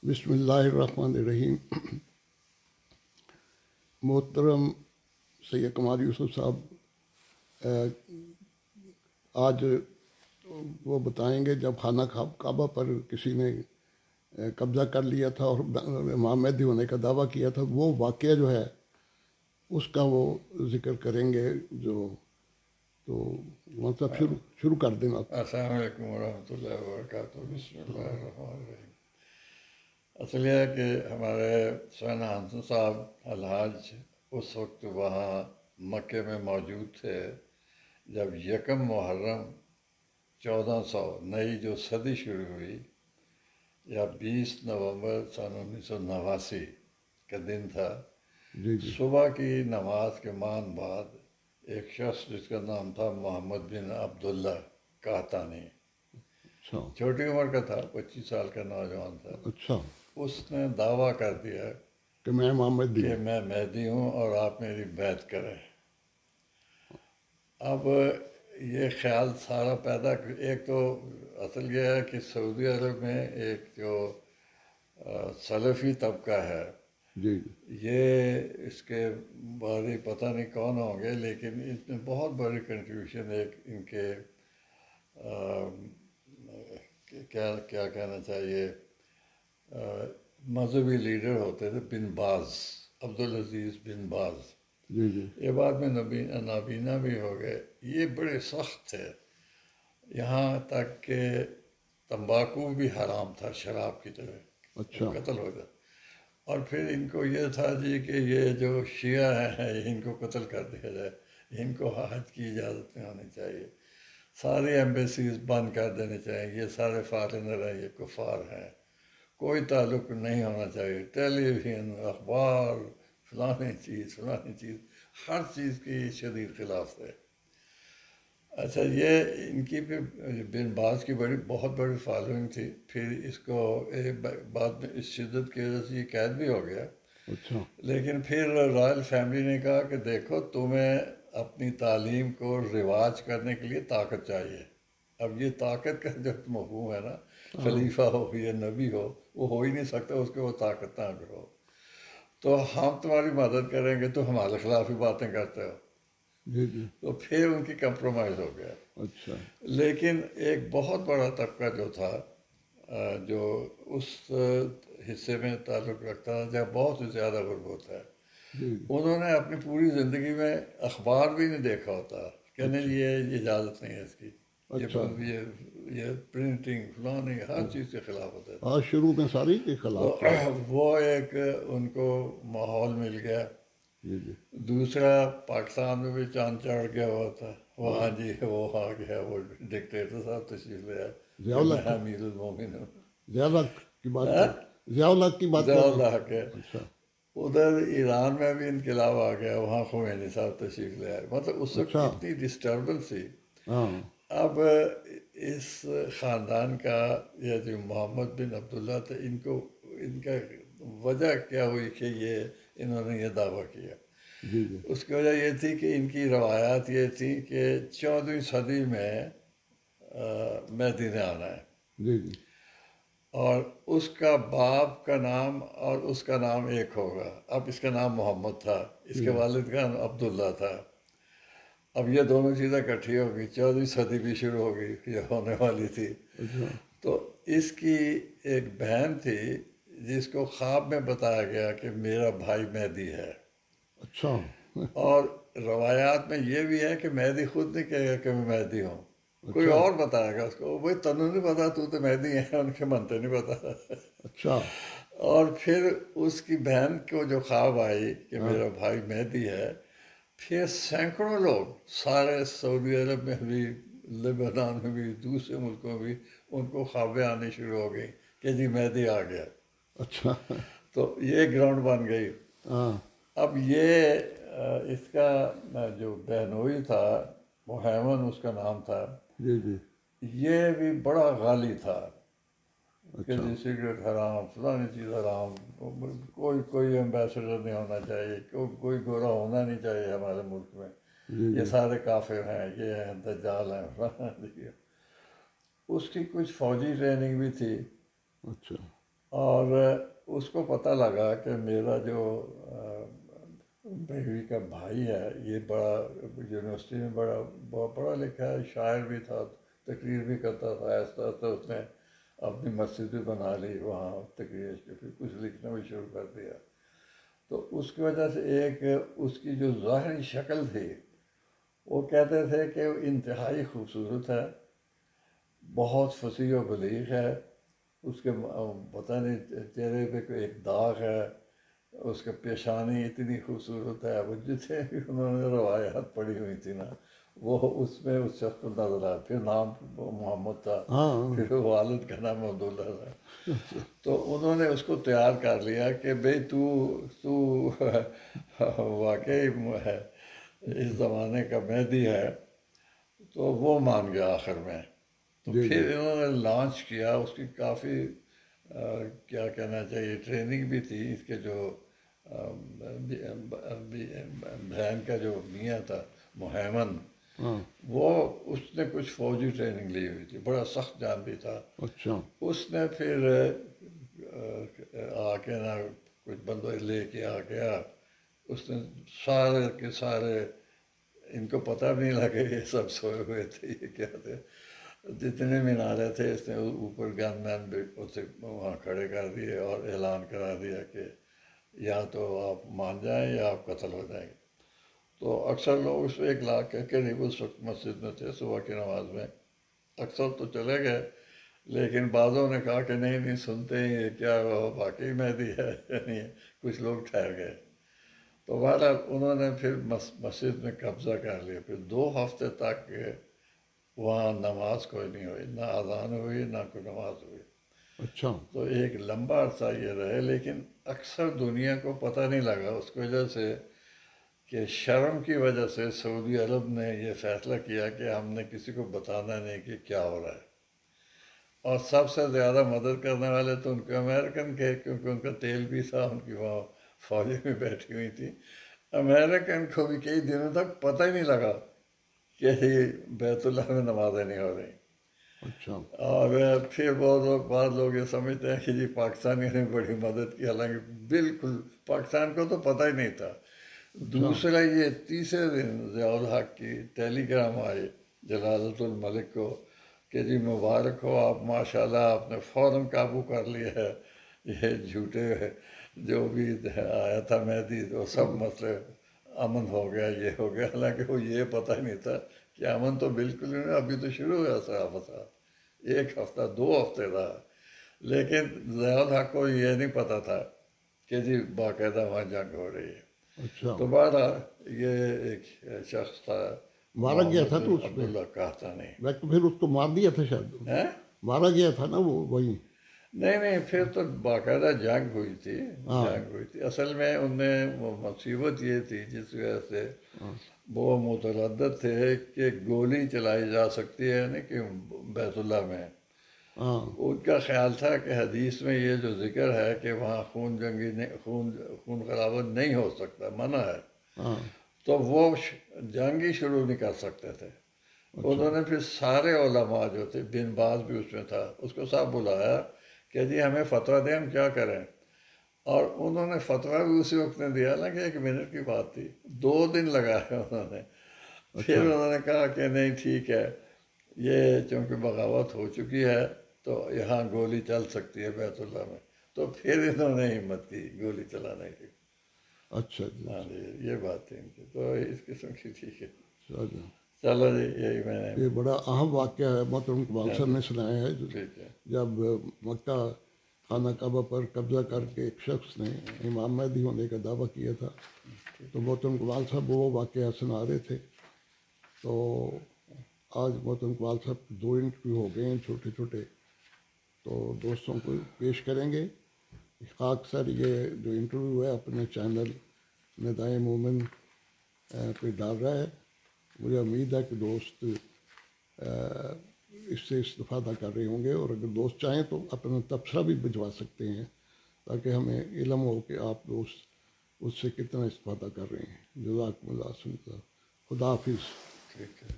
بسم اللہ الرحمن الرحیم۔ محترم سید کمال یوسف صاحب آج وہ بتائیں گے جب خانہ کعبہ پر کسی نے قبضہ کر لیا تھا اور امام مہدی ہونے کا دعویٰ کیا تھا، وہ واقعہ جو ہے اس کا وہ ذکر کریں گے۔ تو مطلب شروع کر دیں آپ۔ السلام علیکم ورحمۃ اللہ وبرکاتہ۔ بسم اللہ الرحمن الرحیم۔ اصل یہ ہے کہ ہمارے سونا حسن صاحب الحاج اس وقت وہاں مکے میں موجود تھے جب 1 محرم 1400 نئی جو صدی شروع ہوئی، یا 20 نومبر سن 1989 کا دن تھا۔ جی صبح کی نماز کے بعد ایک شخص جس کا نام تھا محمد بن عبداللہ قحطانی، اچھا چھوٹی عمر کا تھا، 25 سال کا نوجوان تھا۔ اچھا اس نے دعویٰ کر دیا کہ میں امام مہدی کہ میں مہدی ہوں اور آپ میری بیعت کریں۔ اب یہ خیال سارا پیدا، ایک تو اصل یہ ہے کہ سعودی عرب میں ایک جو سلفی طبقہ ہے، جی یہ اس کے بارے پتہ نہیں کون ہوں گے، لیکن اس میں بہت بڑی کنٹریبیوشن ایک ان کے کیا کہنا چاہیے، مذہبی لیڈر ہوتے تھے بن باز، عبدالعزیز بن باز۔ جی جی یہ بعد میں نابینا بھی ہو گئے۔ یہ بڑے سخت تھے، یہاں تک کہ تمباکو بھی حرام تھا شراب کی طرح، اچھا قتل ہو جاتا۔ اور پھر ان کو یہ تھا جی کہ یہ جو شیعہ ہیں ان کو قتل کر دیا جائے، ان کو حج کی اجازت نہیں ہونی چاہیے، ساری ایمبیسیز بند کر دینی چاہیے، یہ سارے فارنر ہیں، یہ کفار ہیں، کوئی تعلق نہیں ہونا چاہیے، ٹیلی ویژن، اخبار، فلانی چیز، ہر چیز کی شدید خلاف تھے۔ اچھا، یہ ان کی پھر بن باز کی بہت بڑی فالوئنگ تھی۔ پھر اس کو بعد میں اس شدت کی وجہ سے یہ قید بھی ہو گیا۔ اچھا لیکن پھر رائل فیملی نے کہا کہ دیکھو، تمہیں اپنی تعلیم کو رواج کرنے کے لیے طاقت چاہیے۔ اب یہ طاقت کا جو مفہوم ہے نا، خلیفہ ہو یا نبی ہو ہی نہیں سکتا اس کو وہ طاقت نہ کرو، تو ہم تمہاری مدد کریں گے، تو ہمارے خلاف ہی باتیں کرتے ہو۔ جی جی تو پھر ان کی کمپرومائز ہو گیا۔ اچھا لیکن ایک بہت بڑا طبقہ جو تھا، جو اس حصے میں تعلق رکھتا تھا جہاں بہت ہی زیادہ غربت ہے، جی انہوں نے اپنی پوری زندگی میں اخبار بھی نہیں دیکھا ہوتا، کہ نہیں یہ اجازت نہیں ہے اس کی، اچھا یہ پرنٹنگ فلانی ہر چیز کے خلاف ہوتا ہے۔ آج شروع میں ساری کے خلاف تو تھا۔ وہ ایک ان کو ماحول مل گیا۔ جی جی دوسرا، پاکستان میں بھی چاند چڑھ گیا ہوا تھا، وہاں جی وہ آ گیا، وہ ڈکٹیٹر صاحب تشریف لے آئے ضیاء کہ میں الحق امیر المومن ہوں۔ ضیاء الحق کی بات کر ضیاء الحق کی بات کر ضیاء رہے ہیں؟ الحق ہے۔ اچھا ادھر ایران میں بھی انقلاب آ گیا، وہاں خمینی صاحب تشریف لے آئے۔ مطلب اس وقت اچھا اتنی ڈسٹربنس تھی۔ ہاں اب اس خاندان کا، یہ جو محمد بن عبداللہ تھے، ان کا وجہ کیا ہوئی کہ انہوں نے یہ دعویٰ کیا؟ جی جی اس کی وجہ یہ تھی کہ ان کی روایات یہ تھی کہ 14ویں صدی میں مہدی نے آنا ہے، جی جی اور اس کا باپ کا نام اور اس کا نام ایک ہوگا۔ اب اس کا نام محمد تھا، اس کے والد کا نام عبداللہ تھا۔ اب یہ دونوں چیزیں اکٹھی ہو گئی، 14ویں صدی بھی شروع ہو گئی، یہ ہونے والی تھی۔ اچھا تو اس کی ایک بہن تھی جس کو خواب میں بتایا گیا کہ میرا بھائی مہدی ہے، اچھا اور روایات میں یہ بھی ہے کہ مہدی خود نہیں کہے گا کہ میں مہدی ہوں، کوئی اور بتائے گا اس کو، بھائی تنوں نہیں پتا، تو مہدی ہے، ان کے منتے نہیں پتا۔ اچھا اور پھر اس کی بہن کو جو خواب آئی کہ میرا بھائی مہدی ہے، پھر سینکڑوں لوگ سارے سعودی عرب میں بھی، لبنان میں بھی، دوسرے ملکوں میں بھی ان کو خوابیں آنی شروع ہو گئی کہ جی مہدی آ گیا۔ اچھا تو یہ گراؤنڈ بن گئی۔ ہاں اب یہ اس کا جو بہنوئی تھا، محمد اس کا نام تھا، جی جی یہ بھی بڑا غالی تھا کہ اچھا جی سگریٹ حرام، فلانی چیز حرام، کوئی ایمبیسڈر نہیں ہونا چاہیے، کوئی گورا ہونا نہیں چاہیے ہمارے ملک میں، جی یہ جی سارے کافر ہیں، یہ ہیں دجال ہیں، فلانا۔ اس کی کچھ فوجی ٹریننگ بھی تھی، اچھا اور اس کو پتہ لگا کہ میرا جو بیوی کا بھائی ہے یہ بڑا یونیورسٹی میں بڑا پڑھا لکھا ہے، شاعر بھی تھا، تقریر بھی کرتا تھا، آہستہ آہستہ اس نے اپنی مسجد بھی بنا لی وہاں تقریر کے، پھر کچھ لکھنا بھی شروع کر دیا. تو اس کی وجہ سے ایک اس کی جو ظاہری شکل تھی وہ کہتے تھے کہ وہ انتہائی خوبصورت ہے، بہت فصیح و بلیغ ہے، اس کے پتہ نہیں چہرے پہ کوئی ایک داغ ہے، اس کے پیشانی اتنی خوبصورت ہے. وہ جتنے بھی انہوں نے روایات پڑھی ہوئی تھی نا وہ اس میں اس شخص کو نظر آیا. پھر نام محمد تھا، ہاں. پھر والد کا نام عبداللہ تھا. تو انہوں نے اس کو تیار کر لیا کہ بھئی تو واقعی ہے اس زمانے کا مہدی ہے. تو وہ مان گیا آخر میں. تو جی پھر جی. انہوں نے لانچ کیا، اس کی کافی کیا کہنا چاہیے ٹریننگ بھی تھی. اس کے جو بہن کا جو میاں تھا محمد، ہاں. وہ اس نے کچھ فوجی ٹریننگ لی ہوئی تھی، بڑا سخت جان بھی تھا. اچھا. اس نے پھر آ کے نا کچھ بندے لے کے آ گیا. اس نے سارے کے سارے، ان کو پتہ بھی نہیں لگا یہ سب سوئے ہوئے تھے، یہ کیا تھے. جتنے مینارے تھے اس نے اوپر گن مین بھی اسے وہاں کھڑے کر دیے اور اعلان کرا دیا کہ یا تو آپ مان جائیں یا آپ قتل ہو جائیں گے. تو اکثر لوگ اس 1 لاکھ کے قریب اس وقت مسجد میں تھے صبح کی نماز میں. اکثر تو چلے گئے، لیکن بعضوں نے کہا کہ نہیں سنتے ہیں یہ کیا واقعی مہدی ہے یا نہیں ہے. کچھ لوگ ٹھہر گئے. تو بہرحال انہوں نے پھر مسجد میں قبضہ کر لیا. پھر 2 ہفتے تک وہاں نماز کوئی نہیں ہوئی، نہ اذان ہوئی نہ کوئی نماز ہوئی. اچھا. تو ایک لمبا عرصہ یہ رہے، لیکن اکثر دنیا کو پتہ نہیں لگا اس کی وجہ سے کہ شرم کی وجہ سے سعودی عرب نے یہ فیصلہ کیا کہ ہم نے کسی کو بتانا نہیں کہ کیا ہو رہا ہے. اور سب سے زیادہ مدد کرنے والے تو ان کے امریکن تھے، کیونکہ ان کا تیل بھی تھا، ان کی وہاں فوجیں بھی بیٹھی ہوئی تھی. امریکن کو بھی کئی دنوں تک پتہ ہی نہیں لگا کہ بیت اللہ میں نمازیں نہیں ہو رہی. اچھا. اور پھر بعض لوگ یہ سمجھتے ہیں کہ جی پاکستانیوں نے بڑی مدد کی، حالانکہ بالکل پاکستان کو تو پتہ ہی نہیں تھا. اچھا. دوسرا یہ تیسرے دن ضیاء الحق کی ٹیلی گرام آئی جلالت الملک کو کہ جی مبارک ہو، آپ ماشاءاللہ آپ نے فوراً قابو کر لیا ہے یہ جھوٹے جو بھی آیا تھا مہدی، وہ سب مسئلے امن ہو گیا، یہ ہو گیا. حالانکہ وہ یہ پتہ ہی نہیں تھا کہ امن تو بالکل ہی نہیں، ابھی تو شروع ہوا تھا فساد. 1 ہفتہ 2 ہفتے رہا. لیکن ضیاء الحق کو یہ نہیں پتہ تھا کہ جی باقاعدہ وہاں جنگ ہو رہی ہے. اچھا. تو بہرحال یہ ایک شخص تھا مارا گیا محمد تھا بن تو اس میں، عبداللہ قحطانی. میں تو پھر اس کو مار دیا تھا شاید، ہیں؟ مارا گیا تھا نا وہ وہیں. نہیں پھر تو باقاعدہ جنگ ہوئی تھی. ہاں. جنگ ہوئی تھی. اصل میں ان میں مصیبت یہ تھی جس وجہ سے ہاں. وہ متردد تھے کہ گولی چلائی جا سکتی ہے نہیں کہ بیت اللہ میں. ہاں. ان کا خیال تھا کہ حدیث میں یہ جو ذکر ہے کہ وہاں خون خرابت نہیں ہو سکتا، منع ہے. ہاں. تو وہ جنگ ہی شروع نہیں کر سکتے تھے. اچھا. انہوں نے پھر سارے علماء جو تھے، بن باز بھی اس میں تھا، اس کو سب بلایا کہ جی ہمیں فتویٰ دیں، ہم کیا کریں. اور انہوں نے فتویٰ بھی اسی وقت نے دیا نا کہ 1 منٹ کی بات تھی. 2 دن لگائے انہوں نے. پھر اچھا. انہوں نے کہا کہ نہیں ٹھیک ہے، یہ چونکہ بغاوت ہو چکی ہے تو یہاں گولی چل سکتی ہے بیت اللہ میں. تو پھر انہوں نے ہمت کی گولی چلانے کی. اچھا جی. ہاں جی، یہ بات تھی ان کی. تو اس قسم کی ٹھیک ہے. اچھا جی. چلو جی، یہی میں نے. یہ بڑا اہم واقعہ ہے، محترم اقبال صاحب نے سنایا ہے. ٹھیک ہے. جب مکہ خانہ کعبہ پر قبضہ کر کے ایک شخص نے امام مہدی ہونے کا دعویٰ کیا تھا، تو محترم اقبال صاحب وہ واقعہ سنا رہے تھے. تو آج محترم اقبال صاحب 2 انٹرویو ہو گئے ہیں چھوٹے چھوٹے، تو دوستوں کو پیش کریں گے. خاک سر یہ جو انٹرویو ہے اپنے چینل ندائے مومن پہ ڈال رہا ہے. مجھے امید ہے کہ دوست اس سے استفادہ کر رہے ہوں گے، اور اگر دوست چاہیں تو اپنا تبصرہ بھی بھجوا سکتے ہیں تاکہ ہمیں علم ہو کہ آپ دوست اس سے کتنا استفادہ کر رہے ہیں. جزاکم اللہ خدا حافظ. ٹھیک ہے.